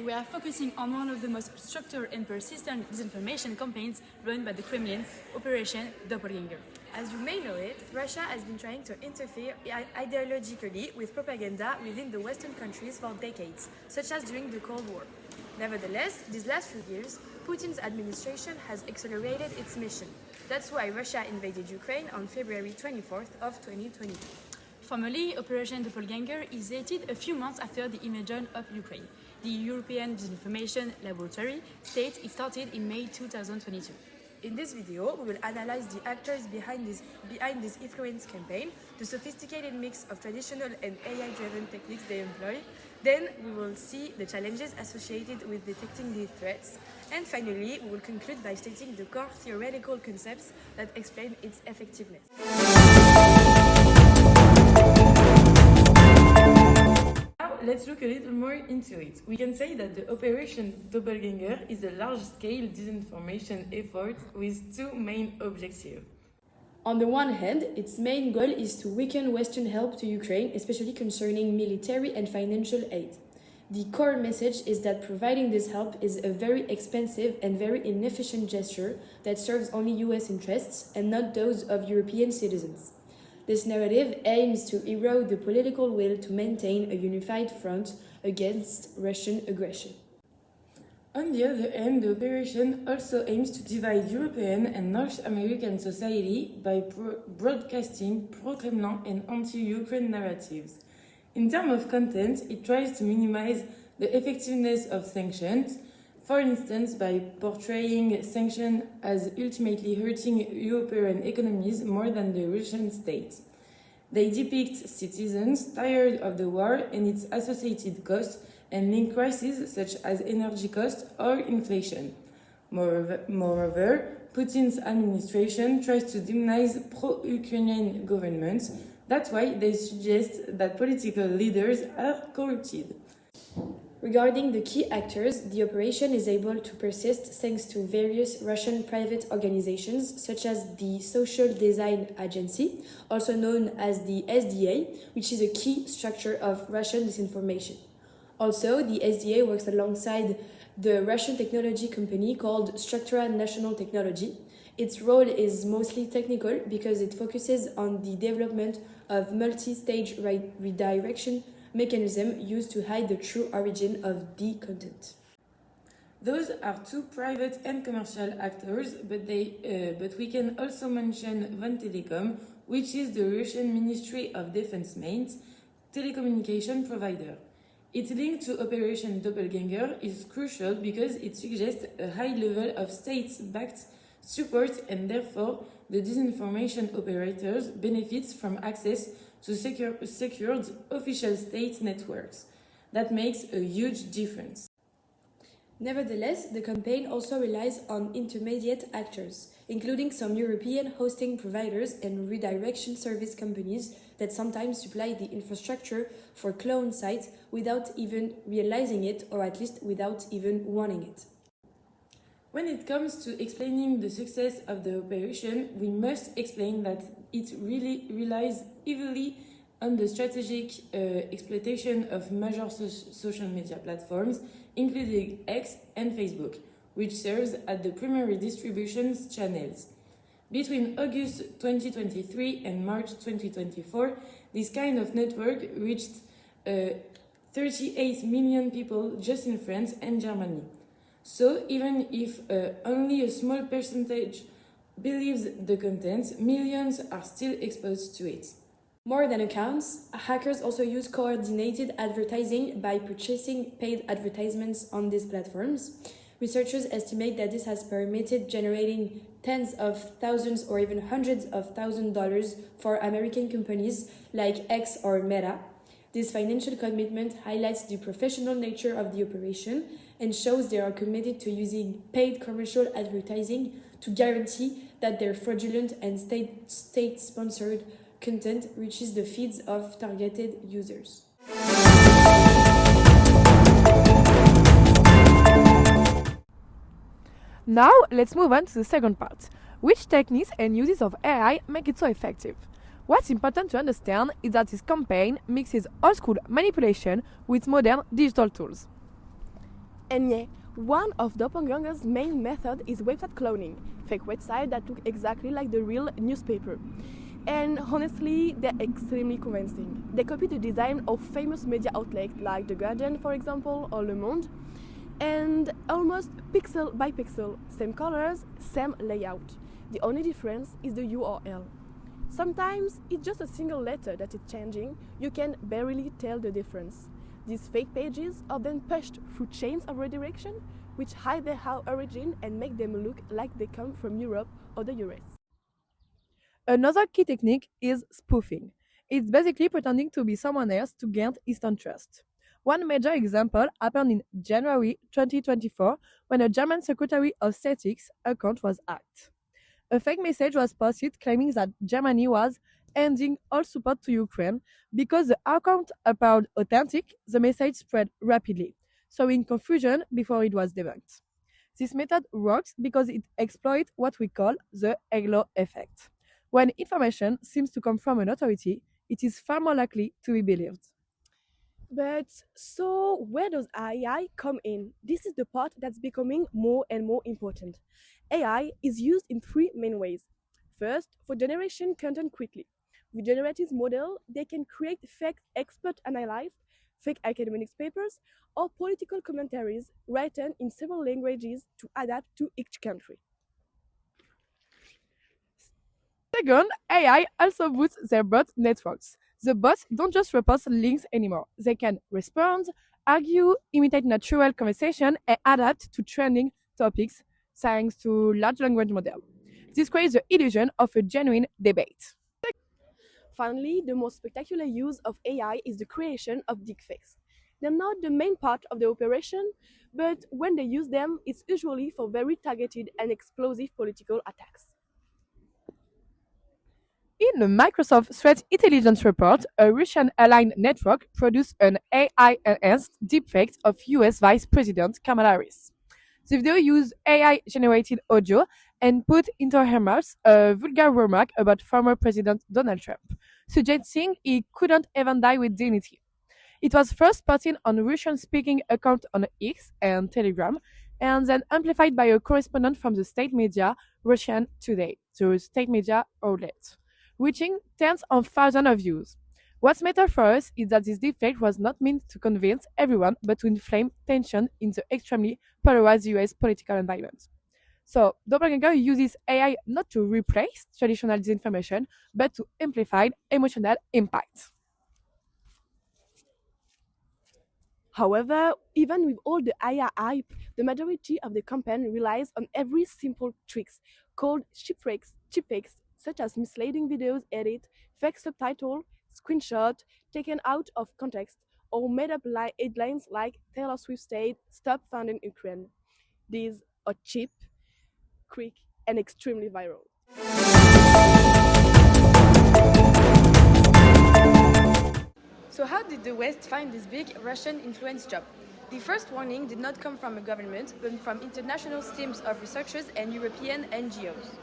we are focusing on one of the most structured and persistent disinformation campaigns run by the Kremlin, Operation Doppelgänger. As you may know it, Russia has been trying to interfere ideologically with propaganda within the Western countries for decades, such as during the Cold War. Nevertheless, these last few years, Putin's administration has accelerated its mission. That's why Russia invaded Ukraine on February 24th of 2022. Formally, Operation Doppelgänger is dated a few months after the invasion of Ukraine. The European Disinformation Laboratory states it started in May 2022. In this video, we will analyze the actors behind this influence campaign, the sophisticated mix of traditional and AI-driven techniques they employ. Then we will see the challenges associated with detecting these threats. And finally, we will conclude by stating the core theoretical concepts that explain its effectiveness. Let's look a little more into it. We can say that the Operation Doppelgänger is a large-scale disinformation effort with two main objectives. On the one hand, its main goal is to weaken Western help to Ukraine, especially concerning military and financial aid. The core message is that providing this help is a very expensive and very inefficient gesture that serves only US interests and not those of European citizens. This narrative aims to erode the political will to maintain a unified front against Russian aggression. On the other hand, the operation also aims to divide European and North American society by broadcasting pro-Kremlin and anti-Ukraine narratives. In terms of content, it tries to minimize the effectiveness of sanctions, for instance by portraying sanctions as ultimately hurting European economies more than the Russian state. They depict citizens tired of the war and its associated costs and link crises such as energy costs or inflation. Moreover, Putin's administration tries to demonize pro-Ukrainian governments. That's why they suggest that political leaders are corrupted. Regarding the key actors, the operation is able to persist thanks to various Russian private organizations such as the Social Design Agency, also known as the SDA, which is a key structure of Russian disinformation. Also, the SDA works alongside the Russian technology company called Struktura National Technology. Its role is mostly technical because it focuses on the development of multi-stage redirection mechanism used to hide the true origin of the content. Those are two private and commercial actors, but we can also mention Von Telecom, which is the Russian Ministry of Defense main telecommunication provider. Its link to Operation Doppelgänger is crucial because it suggests a high level of state-backed support and therefore the disinformation operators benefits from access to secured official state networks. That makes a huge difference. Nevertheless, the campaign also relies on intermediate actors, including some European hosting providers and redirection service companies that sometimes supply the infrastructure for clone sites without even realizing it, or at least without even wanting it. When it comes to explaining the success of the operation, we must explain that it really relies heavily on the strategic exploitation of major social media platforms, including X and Facebook, which serves as the primary distribution channels. Between August 2023 and March 2024, this kind of network reached 38 million people just in France and Germany. So even if only a small percentage believes the content, millions are still exposed to it. More than accounts, hackers also use coordinated advertising by purchasing paid advertisements on these platforms. Researchers estimate that this has permitted generating tens of thousands or even hundreds of thousands of dollars for American companies like X or Meta. This financial commitment highlights the professional nature of the operation and shows they are committed to using paid commercial advertising to guarantee that their fraudulent and state-sponsored content reaches the feeds of targeted users. Now, let's move on to the second part. Which techniques and uses of AI make it so effective? What's important to understand is that this campaign mixes old-school manipulation with modern digital tools. And yeah, one of Doppelganger's main methods is website cloning, fake websites that look exactly like the real newspaper. And honestly, they're extremely convincing. They copy the design of famous media outlets like The Guardian, for example, or Le Monde, and almost pixel by pixel, same colors, same layout. The only difference is the URL. Sometimes it's just a single letter that is changing, you can barely tell the difference. These fake pages are then pushed through chains of redirection, which hide their origin and make them look like they come from Europe or the US. Another key technique is spoofing. It's basically pretending to be someone else to gain instant trust. One major example happened in January 2024 when a German Secretary of State's account was hacked. A fake message was posted claiming that Germany was ending all support to Ukraine. Because the account appeared authentic, the message spread rapidly, sowing confusion before it was debunked. This method works because it exploits what we call the halo effect. When information seems to come from an authority, it is far more likely to be believed. But so, where does AI come in? This is the part that's becoming more and more important. AI is used in three main ways. First, for generation content quickly. With generative model, they can create fake expert analysis, fake academic papers, or political commentaries written in several languages to adapt to each country. Second, AI also boosts their bot networks. The bots don't just repost links anymore. They can respond, argue, imitate natural conversation, and adapt to trending topics thanks to large language models. This creates the illusion of a genuine debate. Finally, the most spectacular use of AI is the creation of deepfakes. They're not the main part of the operation, but when they use them, it's usually for very targeted and explosive political attacks. In a Microsoft Threat Intelligence report, a Russian-aligned network produced an AI-enhanced deepfake of US Vice President Kamala Harris. The video used AI-generated audio and put into her mouth a vulgar remark about former President Donald Trump, suggesting he couldn't even die with dignity. It was first posted on Russian-speaking accounts on X and Telegram, and then amplified by a correspondent from the state media Russian Today, the state media outlet, reaching tens of thousands of views. What matters for us is that this deepfake was not meant to convince everyone, but to inflame tension in the extremely polarized US political environment. So, Doppelgänger uses AI not to replace traditional disinformation, but to amplify emotional impact. However, even with all the AI hype, the majority of the campaign relies on every simple tricks called cheapfakes, such as misleading videos edit, fake subtitle, screenshot taken out of context, or made up headlines like Taylor Swift said, "Stop funding Ukraine." These are cheap, quick, and extremely viral. So how did the West find this big Russian influence job? The first warning did not come from a government, but from international teams of researchers and European NGOs.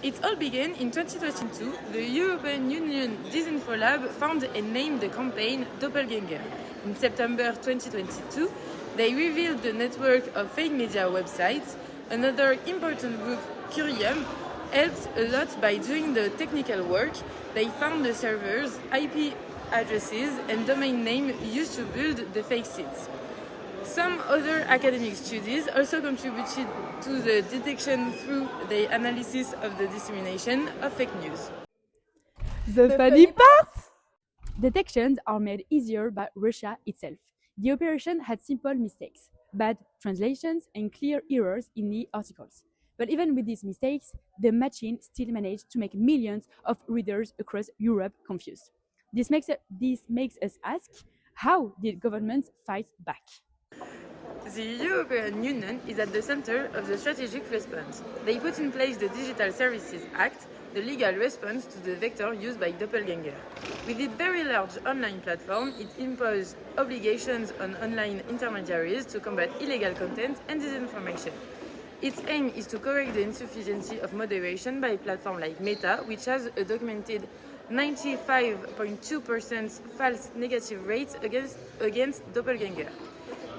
It all began in 2022. The European Union Disinfo Lab found and named the campaign Doppelgänger. In September 2022, they revealed the network of fake media websites. Another important group, Curium, helped a lot by doing the technical work. They found the servers, IP addresses, and domain name used to build the fake sites. Some other academic studies also contributed to the detection through the analysis of the dissemination of fake news. The funny part? Detections are made easier by Russia itself. The operation had simple mistakes, bad translations, and clear errors in the articles. But even with these mistakes, the machine still managed to make millions of readers across Europe confused. This makes us ask, how did governments fight back? The European Union is at the center of the strategic response. They put in place the Digital Services Act, the legal response to the vector used by Doppelgänger. With its very large online platform, it imposes obligations on online intermediaries to combat illegal content and disinformation. Its aim is to correct the insufficiency of moderation by a platform like Meta, which has a documented 95.2% false negative rate against Doppelgänger.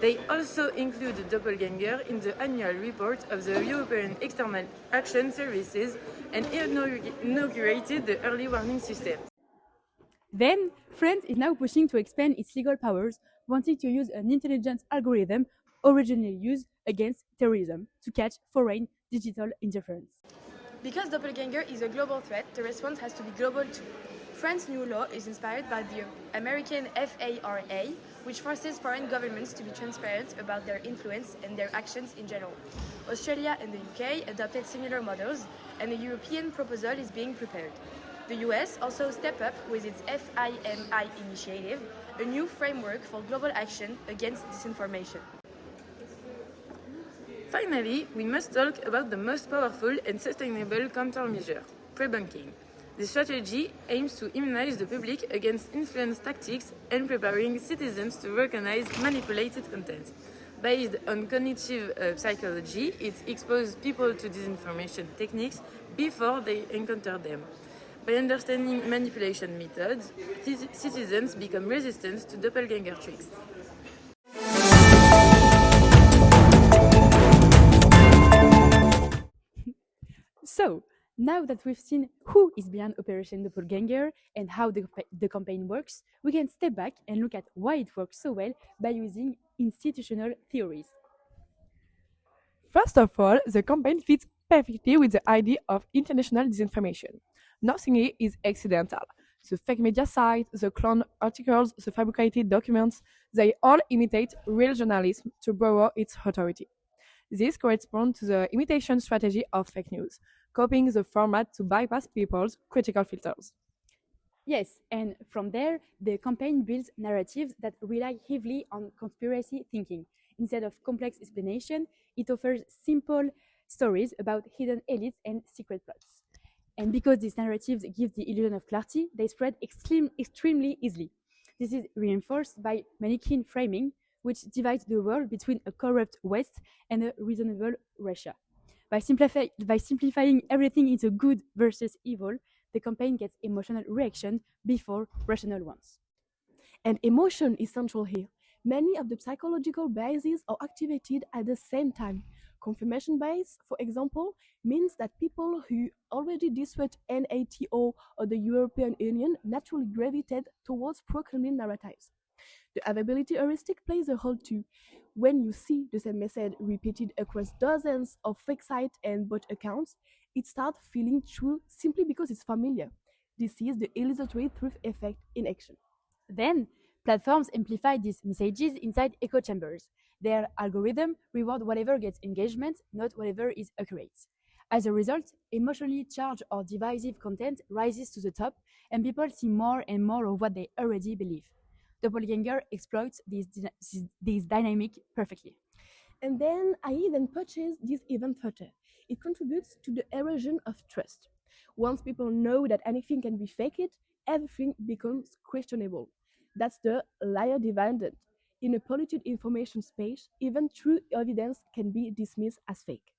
They also include the Doppelgänger in the annual report of the European External Action Services and inaugurated the early warning system. Then, France is now pushing to expand its legal powers, wanting to use an intelligence algorithm originally used against terrorism to catch foreign digital interference. Because Doppelgänger is a global threat, the response has to be global too. France's new law is inspired by the American FARA, which forces foreign governments to be transparent about their influence and their actions in general. Australia and the UK adopted similar models, and a European proposal is being prepared. The US also stepped up with its FIMI initiative, a new framework for global action against disinformation. Finally, we must talk about the most powerful and sustainable countermeasure, pre-banking. The strategy aims to immunize the public against influence tactics and preparing citizens to recognize manipulated content. Based on cognitive psychology, it exposes people to disinformation techniques before they encounter them. By understanding manipulation methods, citizens become resistant to doppelganger tricks. So, now that we've seen who is behind Operation Doppelgänger and how the campaign works, we can step back and look at why it works so well by using institutional theories. First of all, the campaign fits perfectly with the idea of international disinformation. Nothing here is accidental. The fake media sites, the cloned articles, the fabricated documents, they all imitate real journalism to borrow its authority. This corresponds to the imitation strategy of fake news, copying the format to bypass people's critical filters. Yes, and from there, the campaign builds narratives that rely heavily on conspiracy thinking. Instead of complex explanation, it offers simple stories about hidden elites and secret plots. And because these narratives give the illusion of clarity, they spread extremely easily. This is reinforced by Manichaean framing, which divides the world between a corrupt West and a reasonable Russia. By simplifying everything into good versus evil, the campaign gets emotional reaction before rational ones. And emotion is central here. Many of the psychological biases are activated at the same time. Confirmation bias, for example, means that people who already distrust NATO or the European Union naturally gravitate towards pro-Kremlin narratives. The availability heuristic plays a role too. When you see the same message repeated across dozens of fake sites and bot accounts, it starts feeling true simply because it's familiar. This is the illusory truth effect in action. Then, platforms amplify these messages inside echo chambers. Their algorithm reward whatever gets engagement, not whatever is accurate. As a result, emotionally charged or divisive content rises to the top, and people see more and more of what they already believe. Doppelgänger exploits this dynamic perfectly. And then AI then purchases this even further. It contributes to the erosion of trust. Once people know that anything can be faked, everything becomes questionable. That's the liar dividend. In a polluted information space, even true evidence can be dismissed as fake.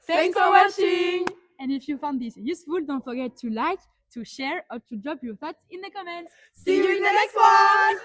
Thanks for watching! And if you found this useful, don't forget to like, to share, or to drop your thoughts in the comments. See you in the next one!